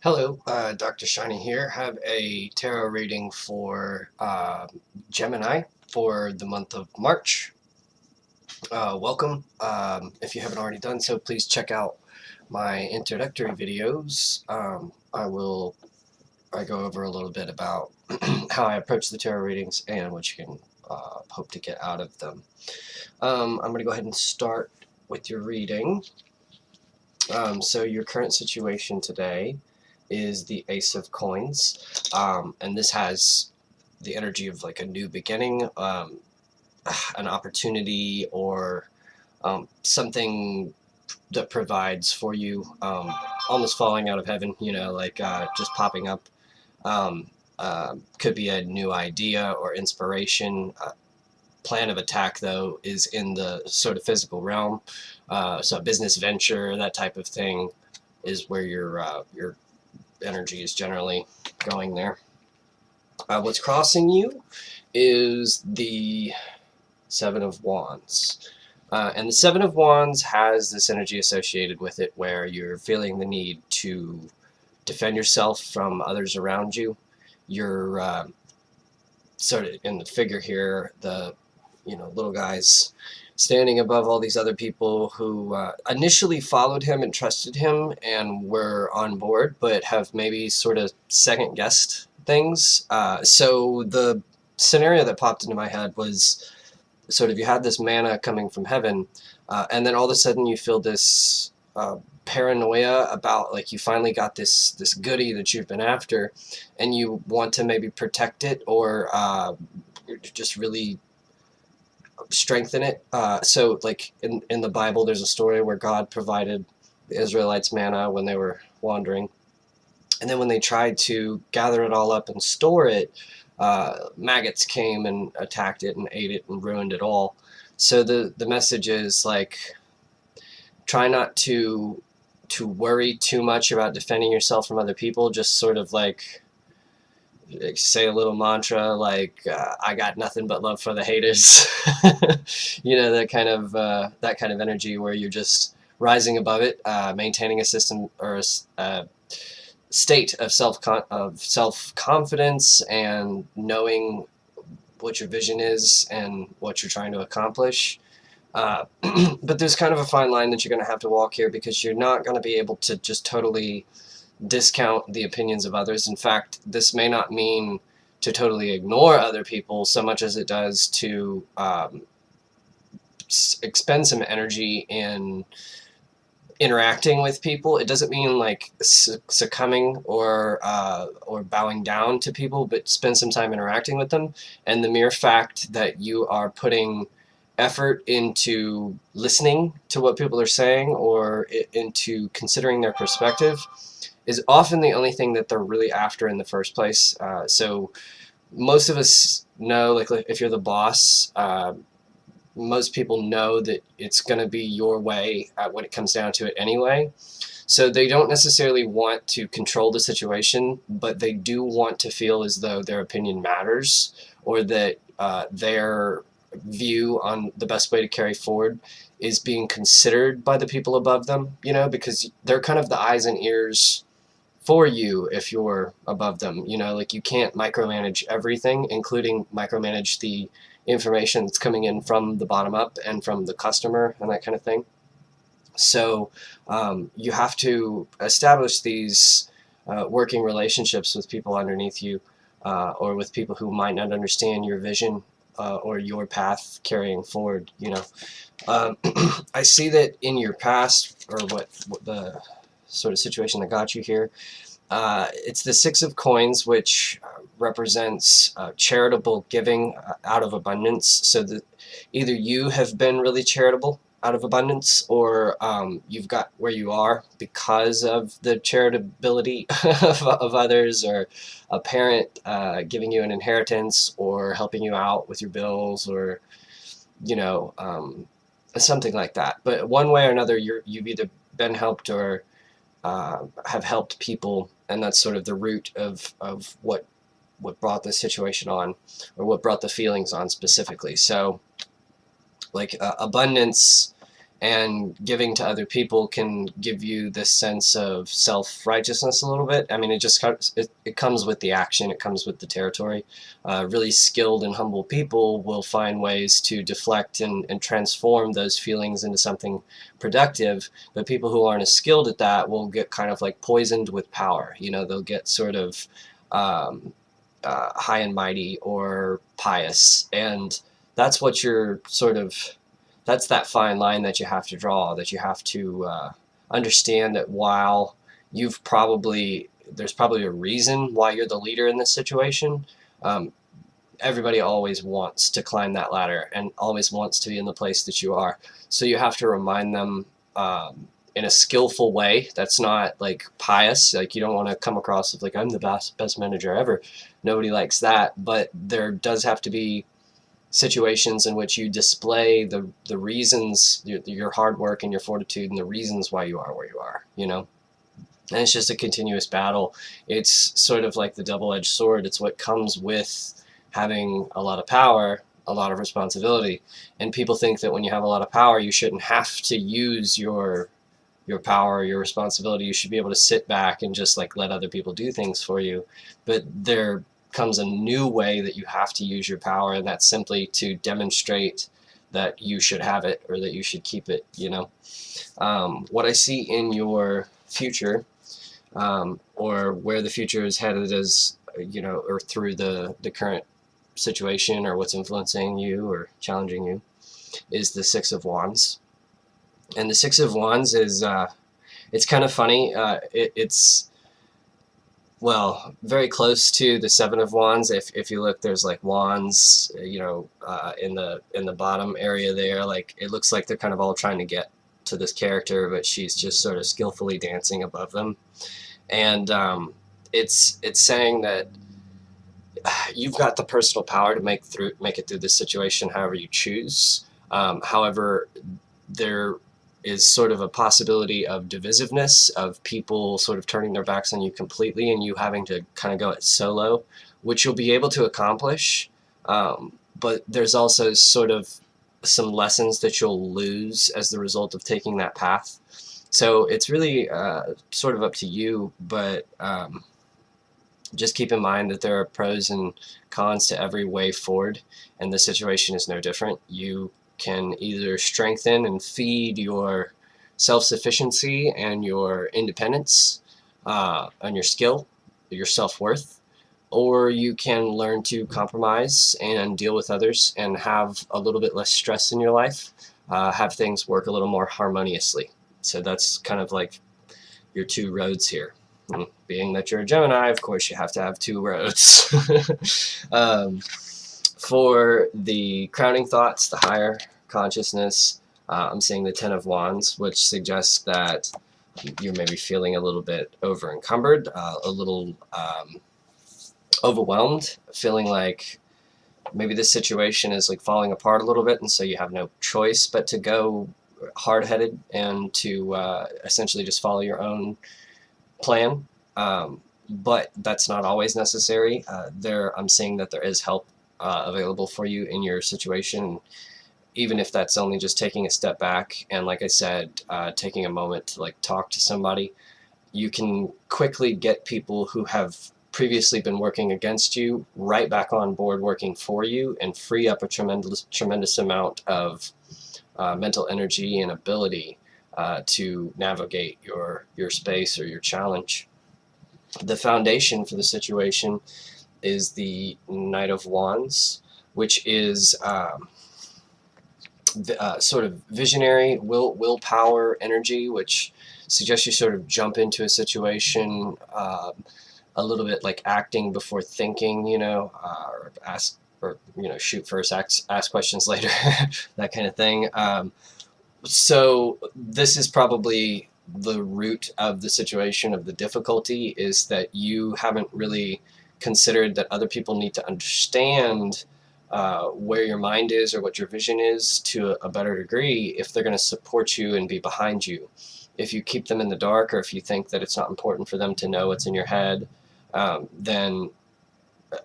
Hello, Dr. Shiny here. Have a tarot reading for Gemini for the month of March. Welcome. If you haven't already done so, please check out my introductory videos. I go over a little bit about how I approach the tarot readings and what you can hope to get out of them. I'm going to go ahead and start with your reading. So your current situation today is the Ace of Coins, and this has the energy of like a new beginning, an opportunity, or something that provides for you, almost falling out of heaven, like just popping up. Could be a new idea or inspiration. Plan of attack, though, is in the sort of physical realm. So a business venture, that type of thing, is where your energy is generally going there. What's crossing you is the Seven of Wands. And the Seven of Wands has this energy associated with it where you're feeling the need to defend yourself from others around you. You're sort of in the figure here, the little guys standing above all these other people who initially followed him and trusted him and were on board, but have maybe sort of second guessed things. So the scenario that popped into my head was sort of you had this manna coming from heaven, and then all of a sudden you feel this paranoia about, like, you finally got this goodie that you've been after, and you want to maybe protect it or just really strengthen it. So like in the Bible, there's a story where God provided the Israelites manna when they were wandering. And then when they tried to gather it all up and store it, maggots came and attacked it and ate it and ruined it all. So the message is, like, try not to worry too much about defending yourself from other people. Just sort of like say a little mantra like I got nothing but love for the haters. That kind of energy where you're just rising above it, maintaining a system or a state of self confidence and knowing what your vision is and what you're trying to accomplish. But there's kind of a fine line that you're going to have to walk here, because you're not going to be able to just totally discount the opinions of others. In fact, this may not mean to totally ignore other people so much as it does to expend some energy in interacting with people. It doesn't mean like succumbing or bowing down to people, but spend some time interacting with them. And the mere fact that you are putting effort into listening to what people are saying or into considering their perspective is often the only thing that they're really after in the first place. So most of us know, like, if you're the boss, most people know that it's going to be your way when it comes down to it anyway. So they don't necessarily want to control the situation, but they do want to feel as though their opinion matters, or that their view on the best way to carry forward is being considered by the people above them, because they're kind of the eyes and ears for you if you're above them. Like, you can't micromanage everything, including micromanage the information that's coming in from the bottom up and from the customer and that kind of thing. So you have to establish these working relationships with people underneath you, or with people who might not understand your vision or your path carrying forward. I see that in your past, or what the sort of situation that got you here, it's the Six of Coins, which represents charitable giving out of abundance. So that either you have been really charitable out of abundance, or you've got where you are because of the charitability of others, or a parent giving you an inheritance or helping you out with your bills, or something like that. But one way or another, you've either been helped or have helped people, and that's sort of the root of what brought the situation on, or what brought the feelings on specifically. So, like, abundance and giving to other people can give you this sense of self-righteousness a little bit. I mean, it comes with the action, it comes with the territory. Really skilled and humble people will find ways to deflect and transform those feelings into something productive, but people who aren't as skilled at that will get kind of like poisoned with power. You know, they'll get sort of high and mighty or pious, and that's what you're sort of that's that fine line that you have to draw, that you have to understand that while there's probably a reason why you're the leader in this situation. um, Everybody always wants to climb that ladder and always wants to be in the place that you are, so you have to remind them in a skillful way that's not like pious. Like, you don't want to come across as like, I'm the best manager ever. Nobody likes that, but there does have to be situations in which you display the reasons, your hard work and your fortitude, and the reasons why you are where you are, you know. And it's just a continuous battle. It's sort of like the double-edged sword. It's what comes with having a lot of power, a lot of responsibility. And people think that when you have a lot of power, you shouldn't have to use your power, your responsibility. You should be able to sit back and just like let other people do things for you. But there comes a new way that you have to use your power, and that's simply to demonstrate that you should have it or that you should keep it, you know. What I see in your future, or where the future is headed, is, you know, or through the current situation, or what's influencing you or challenging you, is the Six of Wands. And the Six of Wands is it's kind of funny. It's, well, very close to the Seven of Wands. If you look, there's like wands, you know, in the bottom area there. Like, it looks like they're kind of all trying to get to this character, but she's just sort of skillfully dancing above them. And it's saying that you've got the personal power to make it through this situation however you choose. However, there is sort of a possibility of divisiveness, of people sort of turning their backs on you completely and you having to kind of go it solo, which you'll be able to accomplish. But there's also sort of some lessons that you'll lose as the result of taking that path. So it's really sort of up to you, but just keep in mind that there are pros and cons to every way forward, and the situation is no different. You can either strengthen and feed your self-sufficiency and your independence, and your skill, your self-worth, or you can learn to compromise and deal with others and have a little bit less stress in your life, have things work a little more harmoniously. So that's kind of like your two roads here. And being that you're a Gemini, of course you have to have two roads. For the crowning thoughts, the higher consciousness, I'm seeing the Ten of Wands, which suggests that you're maybe feeling a little bit over encumbered, a little overwhelmed, feeling like maybe this situation is like falling apart a little bit, and so you have no choice but to go hard-headed and to essentially just follow your own plan. But that's not always necessary. I'm seeing that there is help available for you in your situation, even if that's only just taking a step back and, like I said, taking a moment to like talk to somebody. You can quickly get people who have previously been working against you right back on board working for you, and free up a tremendous amount of mental energy and ability to navigate your space or your challenge. The foundation for the situation is the Knight of Wands, which is sort of visionary, willpower energy, which suggests you sort of jump into a situation a little bit like acting before thinking, you know, or ask, or, you know, shoot first, ask questions later, that kind of thing. So this is probably the root of the situation, of the difficulty, is that you haven't really considered that other people need to understand where your mind is or what your vision is to a better degree if they're going to support you and be behind you. If you keep them in the dark, or if you think that it's not important for them to know what's in your head, then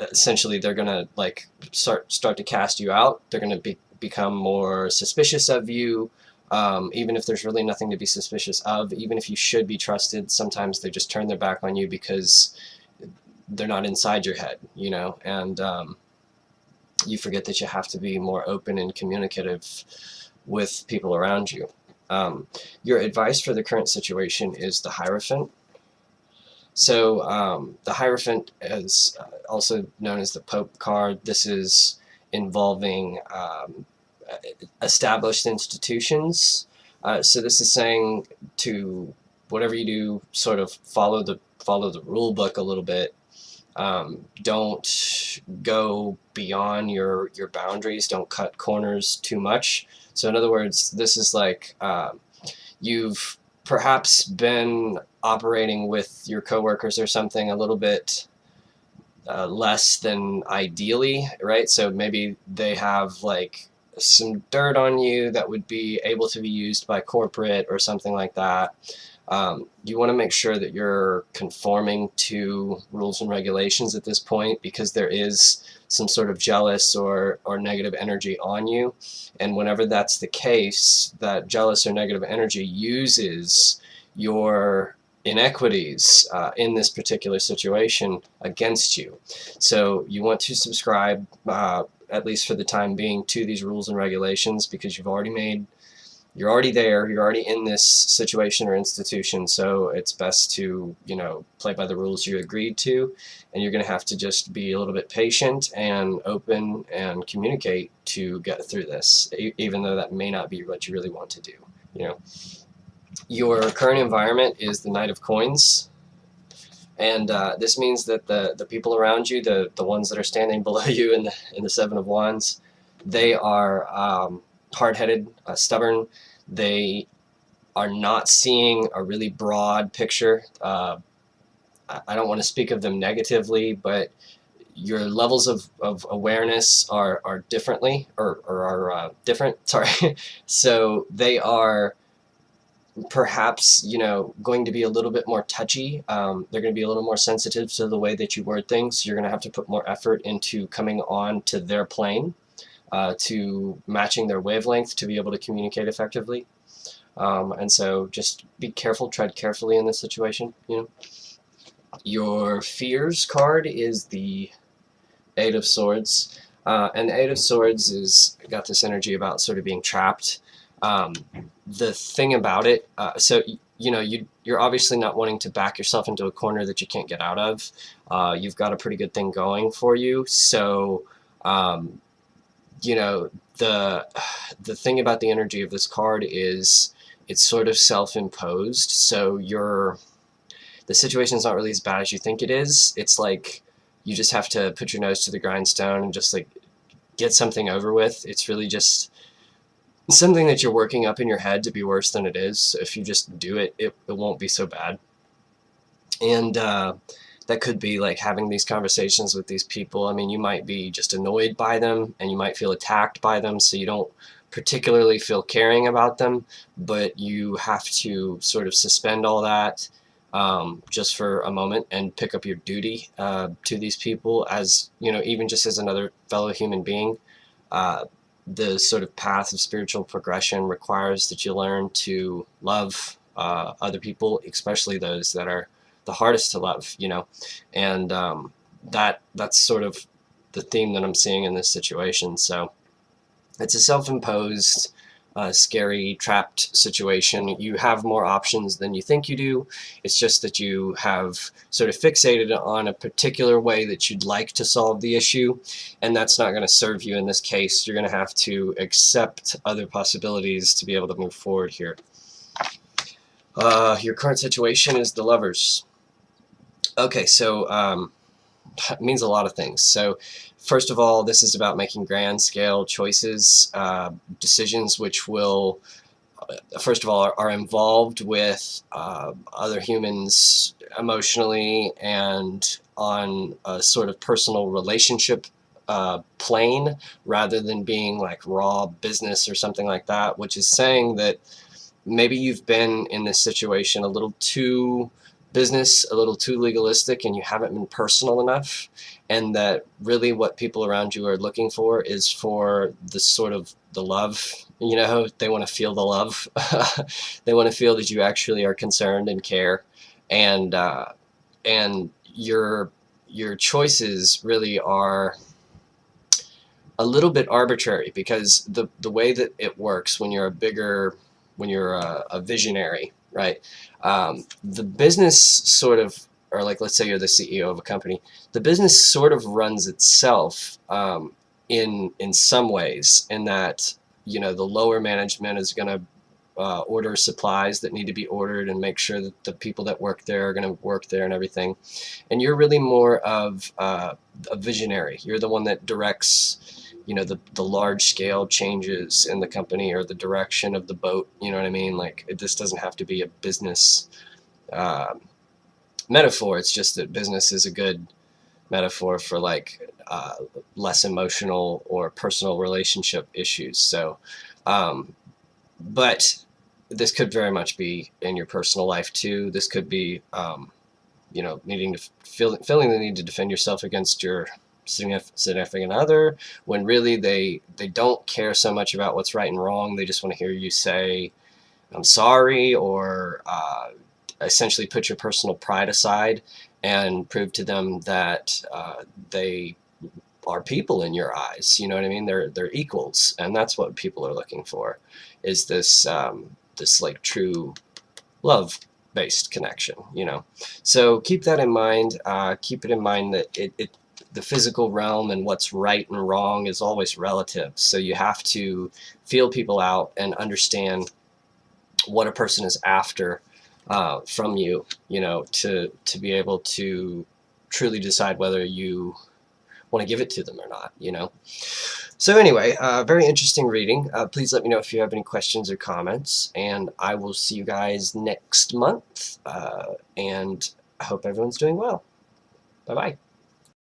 essentially they're going to like start to cast you out. They're going to become more suspicious of you, Even if there's really nothing to be suspicious of, even if you should be trusted, sometimes they just turn their back on you because they're not inside your head, you know, and you forget that you have to be more open and communicative with people around you. Your advice for the current situation is the Hierophant. So the Hierophant is also known as the Pope card. This is involving established institutions. So this is saying to whatever you do, sort of follow the rule book a little bit. Don't go beyond your boundaries. Don't cut corners too much. So in other words, this is like you've perhaps been operating with your coworkers or something a little bit less than ideally, right? So maybe they have like some dirt on you that would be able to be used by corporate or something like that. You want to make sure that you're conforming to rules and regulations at this point, because there is some sort of jealous or negative energy on you. And whenever that's the case, that jealous or negative energy uses your inequities in this particular situation against you. So you want to subscribe, at least for the time being, to these rules and regulations, because you're already there, you're already in this situation or institution, so it's best to, you know, play by the rules you agreed to, and you're going to have to just be a little bit patient and open and communicate to get through this, even though that may not be what you really want to do, you know. Your current environment is the Knight of Coins, and this means that the people around you, the ones that are standing below you in the Seven of Wands, they are hard-headed, stubborn. They are not seeing a really broad picture. I don't want to speak of them negatively, but your levels of awareness are differently, or are different, sorry. So they are perhaps, you know, going to be a little bit more touchy. They're going to be a little more sensitive to the way that you word things. You're going to have to put more effort into coming on to their plane, to matching their wavelength to be able to communicate effectively. And so just be careful, tread carefully in this situation, you know. Your fears card is the Eight of Swords. And the Eight of Swords is got this energy about sort of being trapped. The thing about it, so you know, you're obviously not wanting to back yourself into a corner that you can't get out of. You've got a pretty good thing going for you. So you know, the thing about the energy of this card is it's sort of self-imposed. So the situation's not really as bad as you think it is. It's like you just have to put your nose to the grindstone and just like get something over with. It's really just something that you're working up in your head to be worse than it is. So if you just do it, it won't be so bad. And that could be like having these conversations with these people. I mean, you might be just annoyed by them, and you might feel attacked by them, so you don't particularly feel caring about them, but you have to sort of suspend all that just for a moment and pick up your duty to these people, as, you know, even just as another fellow human being. The sort of path of spiritual progression requires that you learn to love other people, especially those that are the hardest to love, you know. And that's sort of the theme that I'm seeing in this situation. So it's a self-imposed, scary, trapped situation. You have more options than you think you do. It's just that you have sort of fixated on a particular way that you'd like to solve the issue, and that's not going to serve you in this case. You're going to have to accept other possibilities to be able to move forward here. Your current situation is the Lovers. Okay, so it means a lot of things. So first of all, this is about making grand scale choices, decisions which will, first of all, are involved with other humans emotionally and on a sort of personal relationship plane, rather than being like raw business or something like that, which is saying that maybe you've been in this situation a little too business, a little too legalistic, and you haven't been personal enough, and that really what people around you are looking for is for the sort of the love You know, they want to feel the love. They want to feel that you actually are concerned and care, and and your choices really are a little bit arbitrary, because the way that it works when you're a bigger, when you're a visionary, right? The business sort of, or like let's say you're the CEO of a company, the business sort of runs itself, in some ways, in that, you know, the lower management is going to order supplies that need to be ordered and make sure that the people that work there are going to work there and everything. And you're really more of a visionary. You're the one that directs, you know, the large scale changes in the company, or the direction of the boat. You know what I mean? Like, this doesn't have to be a business uh, metaphor. It's just that business is a good metaphor for like less emotional or personal relationship issues. So, um, but this could very much be in your personal life too. This could be, you know, needing to feeling the need to defend yourself against your significant other, when really they don't care so much about what's right and wrong. They just want to hear you say, "I'm sorry," or essentially put your personal pride aside and prove to them that they are people in your eyes. You know what I mean? They're equals, and that's what people are looking for. Is this this like true love based connection, you know? So keep that in mind. Keep it in mind that the physical realm and what's right and wrong is always relative. So you have to feel people out and understand what a person is after from you, you know, to be able to truly decide whether you want to give it to them or not, you know? So anyway, very interesting reading. Please let me know if you have any questions or comments, and I will see you guys next month. And I hope everyone's doing well. Bye-bye.